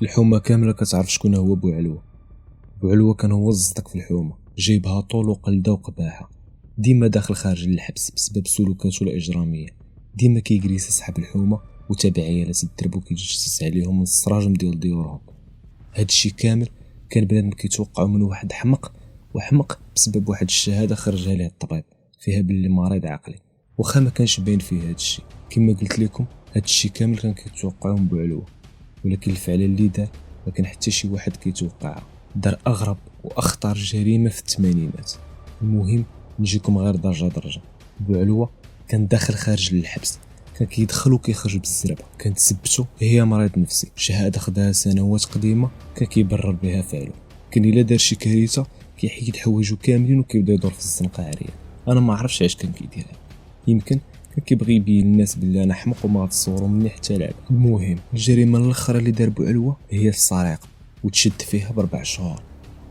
الحومه كامله كتعرف شكون هو بوعلوه. بوعلوه كان هو الصدق في الحومه، جايبها طول وقلده وقباحه، ديما داخل خارج الحبس بسبب سلوكاته الاجراميه، ديما كيجريس صحاب الحومه وتابع عيالات الدرب وكيجسس عليهم من السراجم ديال ديورهم. هادشي كامل كان بنادم كيتوقعوا من واحد حمق، وحمق بسبب واحد الشهاده خرجها ليه الطبيب فيها باللي مريض عقلي، واخا ما كانش باين فيه هادشي. كما قلت لكم هادشي كامل كان كيتوقعوا من بوعلوه، ولكن الفعل اللي دار ما كان حتى شي واحد كيتوقعها. دار اغرب واخطر جريمه في الثمانينات. المهم نجيكم غير درجه درجه. بوعلوه كان داخل خارج للحبس، كان كيدخل وكيخرج بالزربه، كانت سبته هي مريض نفسي، شهاده خداها سنوات قديمه كان كيبرر بها فعله. كان الا دار شي كارثه كيحيد حوايجو كاملين وكيبدا يدور في الزنقه عريان. انا ما عرفتش علاش كان كيديرها، يمكن كان كيبغي يبين للناس بلي انا حمق وما غتصوروا مني حتى لعب. المهم الجريمه الاخرى اللي دار بوعلوه هي السرقه، وتشد فيها ب4 شهور.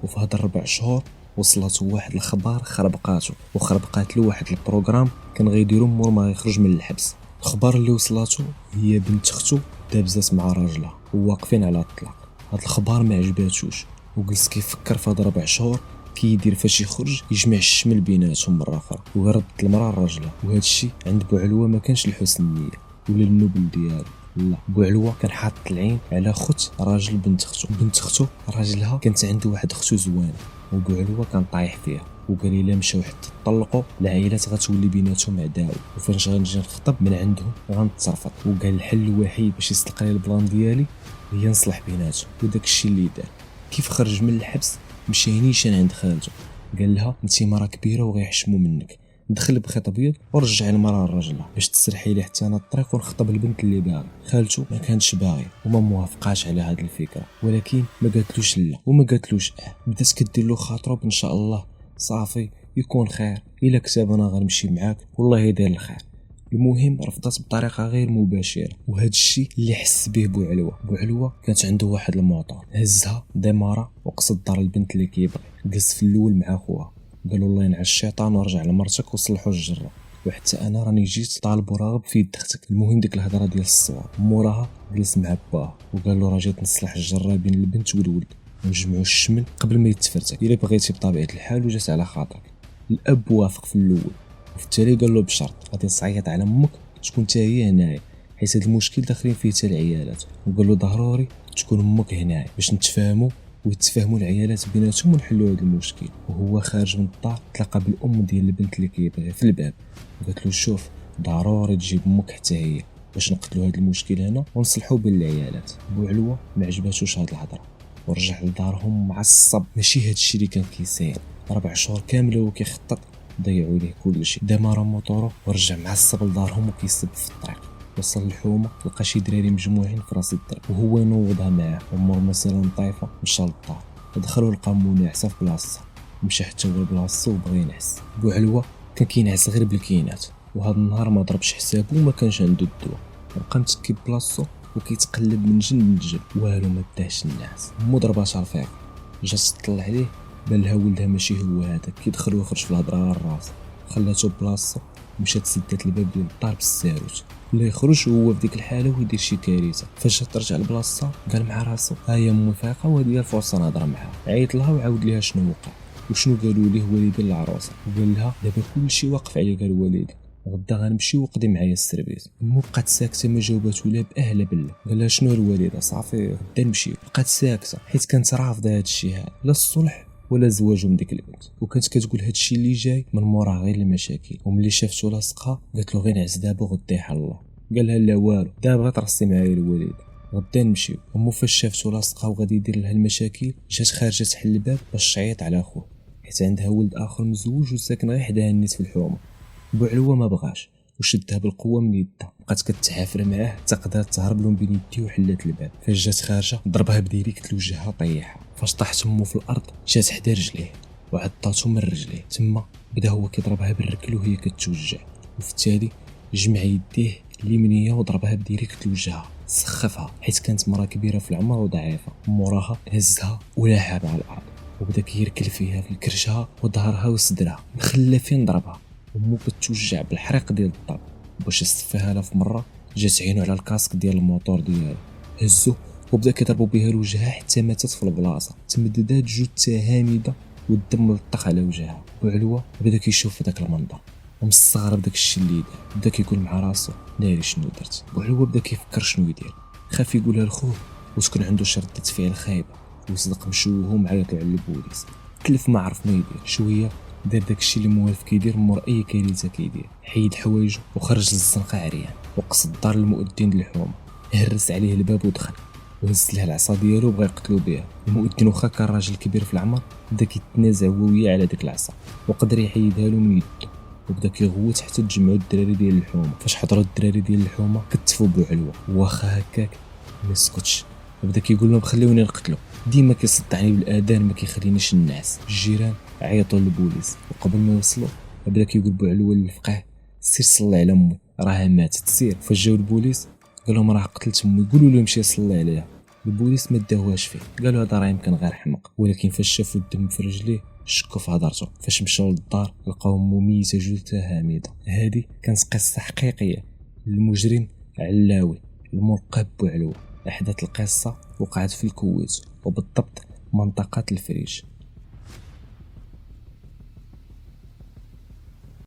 وفي هاد 4 شهور وصلته واحد الخبار خربقات له واحد البروغرام كان غيديرو مور ما يخرج من الحبس. الخبار اللي وصلته هي بنت اختو دابزات مع راجلها وواقفين على الطلاق. هاد الخبار ما عجباتوش وجلس كيفكر في هاد 4 شهور كيدير فاش يخرج يجمع الشمل بيناتهم مره اخرى ويرد المراه لراجلها. وهذا الشيء عند بوعلوه ما كانش لحسن النيه ولا النبل ديالو، لا، بوعلوه كان حاط العين على خت راجل بنت اختو راجلها كانت عنده واحد اختو زوانه، وبوعلوه كان طايح فيها وقال الا مشاو حتى طلقوا العائلات غتولي بيناتهم عداوه، وفاش غنجي نخطب من عندهم غنتصرفط. وقال الحل الوحيد باش يصدق لي البلان ديالي هي نصلح بيناتهم. وداك الشيء اللي دار كيف خرج من الحبس مشى نيشان عند خالته، قال لها انت مرا كبيره وغيحشموا منك، دخل بخيط ابيض ورجع المراه لراجلها باش تسرحي لي حتى انا الطريق ونخطب البنت اللي باغي. خالته ما كانتش باغي وما موافقاش على هذه الفكره، ولكن ما قالتلوش لا وما قالتلوش بدات كدير له خاطره بان شاء الله صافي يكون خير، الا كتب انا غنمشي معاك والله يدير الخير. المهم رفضت بطريقه غير مباشره، وهذا الشيء اللي حس به بوعلوه كانت عنده واحد الموطور هزها ديمارا وقصد دار البنت اللي كيبغي. جلس في الاول مع خوها قالوا الله ينعس الشيطان ورجع لمرتك وصلحوا الجره، وحتى انا راني جيت طالب وراغب في يد اختك. المهم ديك الهضره ديال الصور موراها جلس مع باه وقال له راه جيت نصلح الجره بين البنت والولد ونجمعوا الشمل قبل ما يتفرتك الا بغيتي بطبيعه الحال وجات على خاطرك. الاب وافق في الاول، وفي التالي قال له بشرط غادي تصيط على امك تكون حتى هي هنايا، حيت هذا المشكل داخلين فيه حتى العيالات. وقال له ضروري تكون امك هنايا باش نتفاهموا ويتفاهموا العيالات بيناتهم ونحلوا هذا المشكل. وهو خارج من الدار تلاقى بالام ديال البنت اللي كيبغي في الباب وقالت له شوف ضروري تجيب امك حتى هي باش نقتلوا هذا المشكل هنا ونصلحوا بين العيالات. بوعلوه ما عجباتوش هذه الهضره ورجع لدارهم معصب. ماشي هذا الشيء اللي كان كيساير، 4 شهور كامله وهو كيخطط ضيعوا ليه كل شيء. دمر موطورو ورجع معصب لدارهم وكيسب في الطريق. وصل الحومه لقى شي دراري مجموعين في راس الدرب وهو ينوضها معاه، ومر مسيره طايفه مشى للدار دخلوا لقى ناعسه في بلاصتها، مشى حتى هو لبلاصتو وبغى ينعس. بوعلوه كان كينعس غير بالكينات، وهذا النهار ما ضربش حسابه وما كانش عنده الدواء، بقى متكي بلاصتو وكيتقلب من جنب لجنب والو ما داهش الناس. مو ضربات رفيق جات تطلع عليه بان لها ولدها ماشي هو هذاك كيدخل ويخرج في الهضره على الراس. خلاتو بلاصتو مشات سدات الباب ديال الدار بالساروت ولا يخرج وهو في ديك الحاله ويدير شي كارثه. فاش ترجع لبلاصتها قال مع راسو ها هي امي فايقه وهذه هي الفرصه نهضر معاها. عيط لها وعاود ليها شنو وقع وشنو قالوا ليه والدين العروسه، وقال لها دابا كلشي واقف عليا. قال والدي غدا غنمشي وقضي معايا السيرفيس. مو بقات ساكته ما جاوباتو لا باهله بالله. قال لها شنو الوالده صافي غدا نمشي. بقات ساكته حيت كانت رافضه هذا الشيء هذا، لا الصلح ولا زواجو من ديك البنت، وكانت كتقول هذا الشيء اللي جاي من موراه غير المشاكل. وملي شافتو لاصقها قالت له غير نعس دابا وغدا يحل الله. قال لها لا والو دابا ترسي معايا الوالد غدا نمشيو. امو فاش شافتو لاصقها وغادي يدير لها المشاكل جات خارجه تحل الباب باش تعيط على خوه حيت عندها ولد اخر مزوج وساكن غير حداها النيت في الحومه. بوعلوه ما بغاش وشدها بالقوه من يدها، بقات كتعافر معاه حتى قدرت تهرب له بين يديه وحلات الباب. فاش جات خارجه ضربها بديريكت لوجهها طيحها. فاش طاحت امو في الارض جات حدا رجليه وعضاتو من رجليه، تما بدا هو كيضربها بالركل وهي كتوجع، وفي التالي جمع يديه اليمنيه وضربها بديريكت لوجهها سخفها حيت كانت مرا كبيره في العمر وضعيفه. موراها هزها ولاحها على الارض وبدا كيركل فيها في كرشها وظهرها وصدرها خلى فين ضربها. امو كتوجع بالحريق ديال الضرب. باش يصفيها لا في مره جات عينو على الكاسك ديال الموتور ديالو، هزو وبدا كيضربوا بها لوجهها حتى ماتت في البلاصه. تمددات جثه هامده والدم ملطخ على وجهها. بوعلوه بدا كيشوف داك المنظر ومستغرب داك الشيء اللي دار. بدا كيقول مع راسو ناري شنو درت. بوعلوه بدا كيفكر شنو يدير، خاف يقولها لخوه وتكون عنده شي ردة فعل خايبه ويصدق مشوه معيط على البوليس. تلف ما عرف ما يدير. شويه دار داكشي اللي موالف كيدير مور اي كارثه كيدير، حيد حوايجو وخرج للزنقه عريان وقصد دار المؤذن الحومه. هرس عليه الباب ودخل وهز له العصا ديالو بغا يقتلو بها. المؤذن واخا كان راجل كبير في العمر بدا كيتنازع هو وياه على ديك العصا وقدر يحيدها له من يدو وبدا كيغوت حتى تجمعوا الدراري ديال الحومه. فاش حضروا الدراري ديال الحومه كتفوا بوعلوه واخا هكاك ما سكتش وبدا كيقول لهم خليوني نقتلو، ديما كيصدعني بالاذان ما كيخلينيش ننعس. الجيران عيطوا للبوليس وقبل ما يوصلوا بدا كيقول بوعلوه للفقيه سير صلي على امي راها ماتت سير. فاش جاو البوليس قال لهم راه قتلت امي قولوا له يمشي يصلي عليها. البوليس ما داوهاش فيه، قالوا هذا راه يمكن غير حمق، ولكن فاش شافوا الدم في رجليه شكوا في هضرته. فاش مشاو للدار لقاو ميته جثه هامده. هذه كانت قصه حقيقيه للمجرم علاوي الملقب بوعلوه. احداث القصه وقعت في الكويت وبالضبط منطقه الفريج.